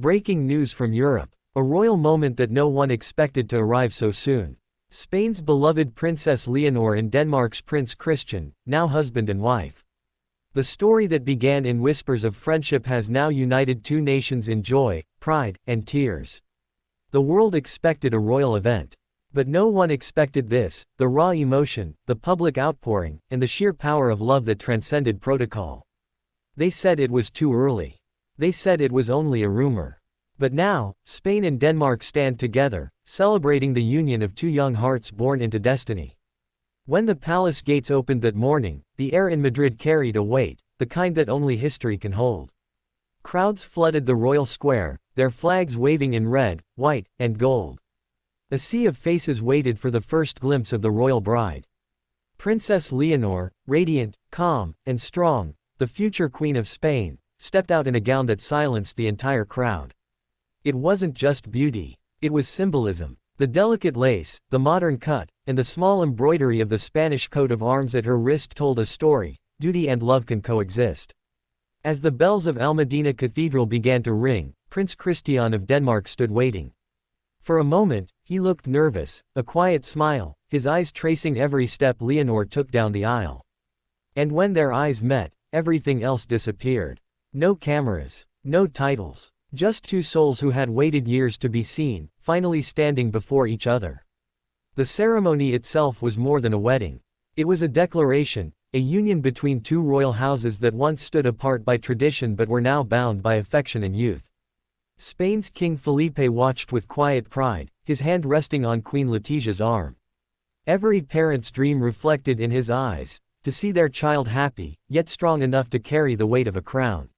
Breaking news from Europe. A royal moment that no one expected to arrive so soon. Spain's beloved Princess Leonor and Denmark's Prince Christian, now husband and wife. The story that began in whispers of friendship has now united two nations in joy, pride, and tears. The world expected a royal event. But no one expected this, the raw emotion, the public outpouring, and the sheer power of love that transcended protocol. They said it was too early. They said it was only a rumor. But now, Spain and Denmark stand together, celebrating the union of two young hearts born into destiny. When the palace gates opened that morning, the air in Madrid carried a weight, the kind that only history can hold. Crowds flooded the royal square, their flags waving in red, white, and gold. A sea of faces waited for the first glimpse of the royal bride. Princess Leonor, radiant, calm, and strong, the future Queen of Spain, stepped out in a gown that silenced the entire crowd. It wasn't just beauty, it was symbolism. The delicate lace, the modern cut, and the small embroidery of the Spanish coat of arms at her wrist told a story: duty and love can coexist. As the bells of Almedina Cathedral began to ring, Prince Christian of Denmark stood waiting. For a moment, he looked nervous, a quiet smile, his eyes tracing every step Leonor took down the aisle. And when their eyes met, everything else disappeared. No cameras, no titles. Just two souls who had waited years to be seen, finally standing before each other. The ceremony itself was more than a wedding. It was a declaration, a union between two royal houses that once stood apart by tradition but were now bound by affection and youth. Spain's King Felipe watched with quiet pride, his hand resting on Queen Letitia's arm. Every parent's dream reflected in his eyes, to see their child happy, yet strong enough to carry the weight of a crown.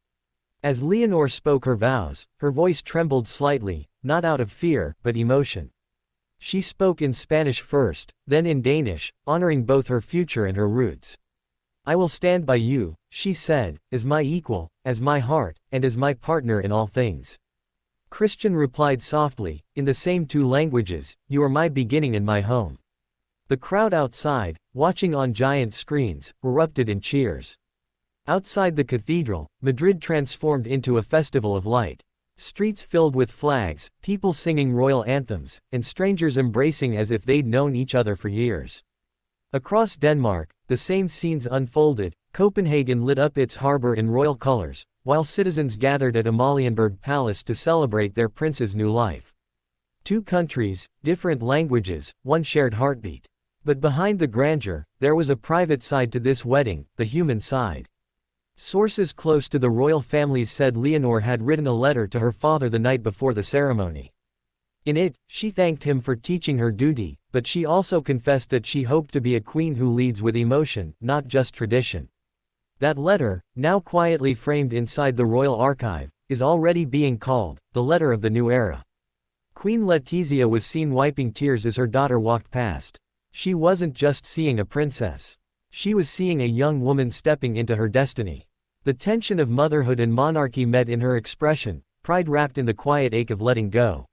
As Leonor spoke her vows, her voice trembled slightly, not out of fear, but emotion. She spoke in Spanish first, then in Danish, honoring both her future and her roots. "I will stand by you," she said, "as my equal, as my heart, and as my partner in all things." Christian replied softly, in the same two languages, "You are my beginning and my home." The crowd outside, watching on giant screens, erupted in cheers. Outside the cathedral, Madrid transformed into a festival of light. Streets filled with flags, people singing royal anthems, and strangers embracing as if they'd known each other for years. Across Denmark, the same scenes unfolded. Copenhagen lit up its harbor in royal colors, while citizens gathered at Amalienborg Palace to celebrate their prince's new life. Two countries, different languages, one shared heartbeat. But behind the grandeur, there was a private side to this wedding, the human side. Sources close to the royal families said Leonor had written a letter to her father the night before the ceremony. In it, she thanked him for teaching her duty, but she also confessed that she hoped to be a queen who leads with emotion, not just tradition. That letter, now quietly framed inside the royal archive, is already being called the letter of the new era. Queen Letizia was seen wiping tears as her daughter walked past. She wasn't just seeing a princess. She was seeing a young woman stepping into her destiny. The tension of motherhood and monarchy met in her expression, pride wrapped in the quiet ache of letting go.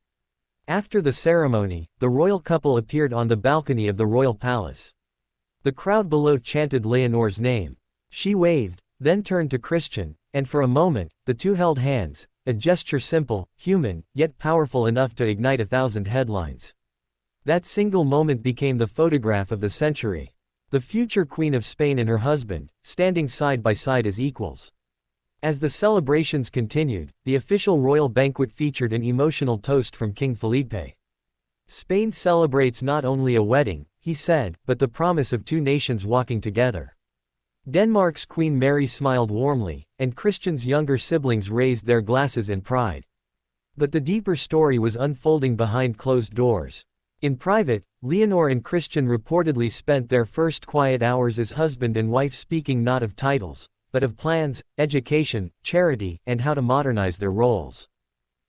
After the ceremony, the royal couple appeared on the balcony of the royal palace. The crowd below chanted Leonor's name. She waved, then turned to Christian, and for a moment, the two held hands, a gesture simple, human, yet powerful enough to ignite 1,000 headlines. That single moment became the photograph of the century. The future Queen of Spain and her husband, standing side by side as equals. As the celebrations continued, the official royal banquet featured an emotional toast from King Felipe. "Spain celebrates not only a wedding," he said, "but the promise of two nations walking together." Denmark's Queen Mary smiled warmly, and Christian's younger siblings raised their glasses in pride. But the deeper story was unfolding behind closed doors. In private, Leonor and Christian reportedly spent their first quiet hours as husband and wife speaking not of titles, but of plans, education, charity, and how to modernize their roles.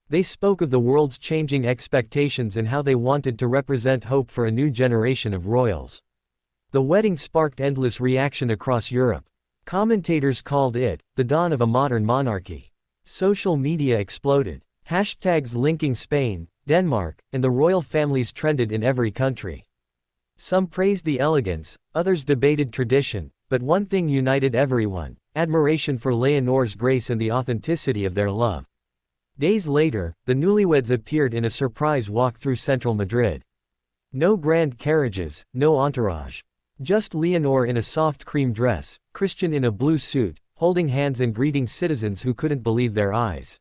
They spoke of the world's changing expectations and how they wanted to represent hope for a new generation of royals. The wedding sparked endless reaction across Europe. Commentators called it the dawn of a modern monarchy. Social media exploded. Hashtags linking Spain, Denmark, and the royal families trended in every country. Some praised the elegance, others debated tradition, but one thing united everyone: admiration for Leonor's grace and the authenticity of their love. Days later, the newlyweds appeared in a surprise walk through central Madrid. No grand carriages, no entourage. Just Leonor in a soft cream dress, Christian in a blue suit, holding hands and greeting citizens who couldn't believe their eyes.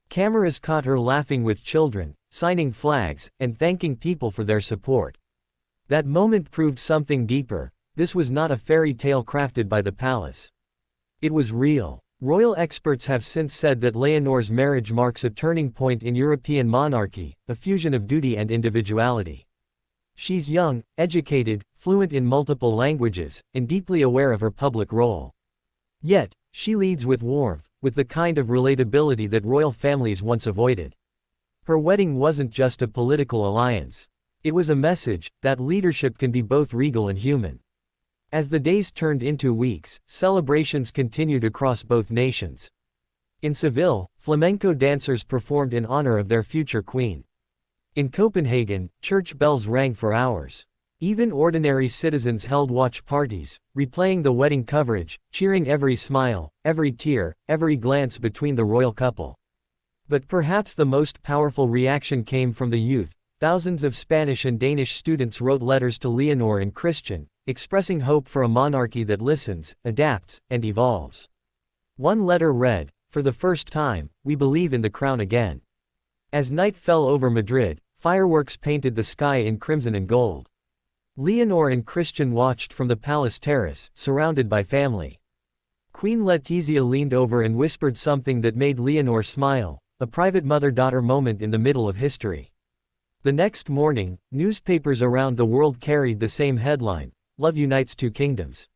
Cameras caught her laughing with children, signing flags, and thanking people for their support. That moment proved something deeper. This was not a fairy tale crafted by the palace. It was real. Royal experts have since said that Leonor's marriage marks a turning point in European monarchy, a fusion of duty and individuality. She's young, educated, fluent in multiple languages, and deeply aware of her public role. Yet, she leads with warmth, with the kind of relatability that royal families once avoided. Her wedding wasn't just a political alliance. It was a message that leadership can be both regal and human. As the days turned into weeks, celebrations continued across both nations. In Seville, flamenco dancers performed in honor of their future queen. In Copenhagen, church bells rang for hours. Even ordinary citizens held watch parties, replaying the wedding coverage, cheering every smile, every tear, every glance between the royal couple. But perhaps the most powerful reaction came from the youth. Thousands of Spanish and Danish students wrote letters to Leonor and Christian, expressing hope for a monarchy that listens, adapts, and evolves. One letter read, "For the first time, we believe in the crown again." As night fell over Madrid, fireworks painted the sky in crimson and gold. Leonor and Christian watched from the palace terrace, surrounded by family. Queen Letizia leaned over and whispered something that made Leonor smile, a private mother-daughter moment in the middle of history. The next morning, newspapers around the world carried the same headline, "Love Unites Two Kingdoms."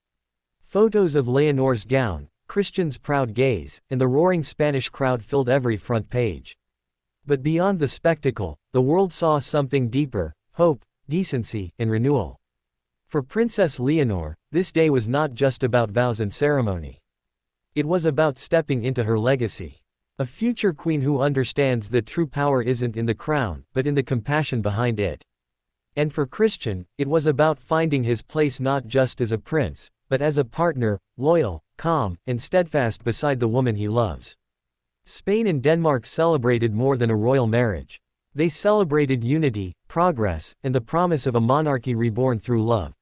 Photos of Leonor's gown, Christian's proud gaze, and the roaring Spanish crowd filled every front page. But beyond the spectacle, the world saw something deeper: hope, decency, and renewal. For Princess Leonor, this day was not just about vows and ceremony. It was about stepping into her legacy. A future queen who understands that true power isn't in the crown, but in the compassion behind it. And for Christian, it was about finding his place not just as a prince, but as a partner, loyal, calm, and steadfast beside the woman he loves. Spain and Denmark celebrated more than a royal marriage. They celebrated unity, progress, and the promise of a monarchy reborn through love.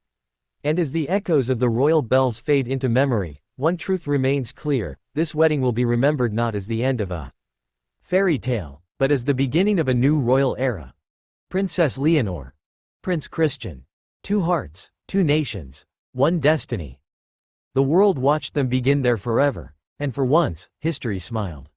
And as the echoes of the royal bells fade into memory, one truth remains clear: this wedding will be remembered not as the end of a fairy tale, but as the beginning of a new royal era. Princess Leonor, Prince Christian. Two hearts, two nations, one destiny. The world watched them begin their forever, and for once, history smiled.